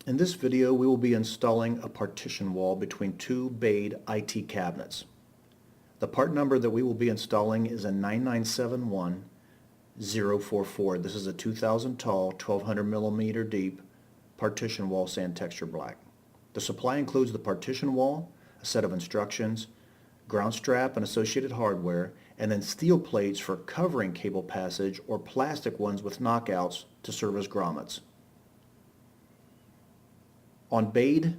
In this video, we will be installing a partition wall between two bayed IT cabinets. The part number that we will be installing is a 9971044. This is a 2,000 tall, 1,200 millimeter deep partition wall sand texture black. The supply includes the partition wall, a set of instructions, ground strap and associated hardware, and then steel plates for covering cable passage or plastic ones with knockouts to serve as grommets. On bayed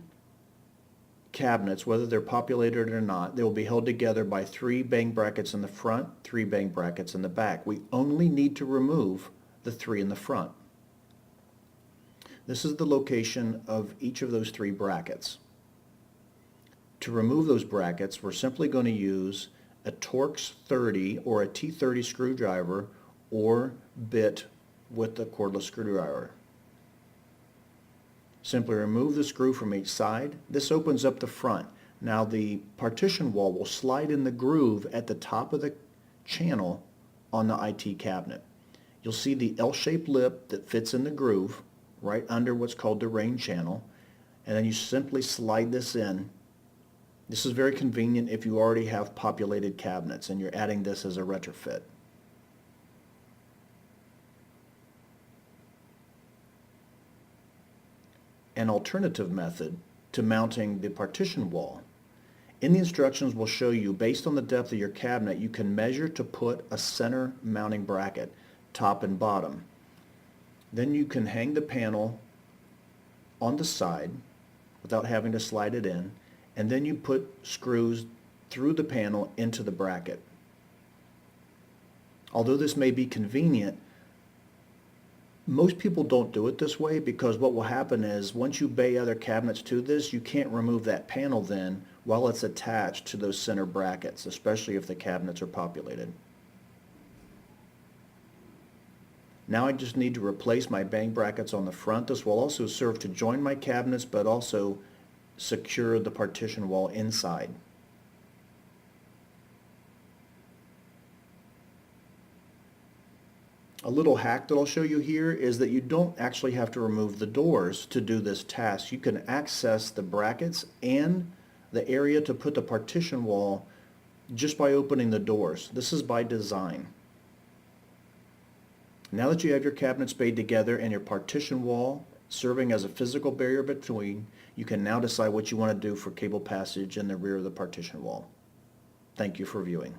cabinets, whether they're populated or not, they will be held together by 3 bang brackets in the front, 3 bang brackets in the back. We only need to remove the 3 in the front. This is the location of each of those 3 brackets. To remove those brackets, we're simply going to use a Torx 30 or a T30 screwdriver or bit with the cordless screwdriver. Simply remove the screw from each side. This opens up the front. Now the partition wall will slide in the groove at the top of the channel on the IT cabinet. You'll see the L-shaped lip that fits in the groove right under what's called the rain channel, and then you simply slide this in. This is very convenient if you already have populated cabinets and you're adding this as a retrofit. An alternative method to mounting the partition wall. In the instructions will show you, based on the depth of your cabinet, you can measure to put a center mounting bracket, top and bottom. Then you can hang the panel on the side without having to slide it in, and then you put screws through the panel into the bracket. Although this may be convenient, most people don't do it this way because what will happen is once you bay other cabinets to this, you can't remove that panel then while it's attached to those center brackets, especially if the cabinets are populated. Now I just need to replace my bang brackets on the front. This will also serve to join my cabinets but also secure the partition wall inside. A little hack that I'll show you here is that you don't actually have to remove the doors to do this task. You can access the brackets and the area to put the partition wall just by opening the doors. This is by design. Now that you have your cabinets bayed together and your partition wall serving as a physical barrier between, you can now decide what you want to do for cable passage in the rear of the partition wall. Thank you for viewing.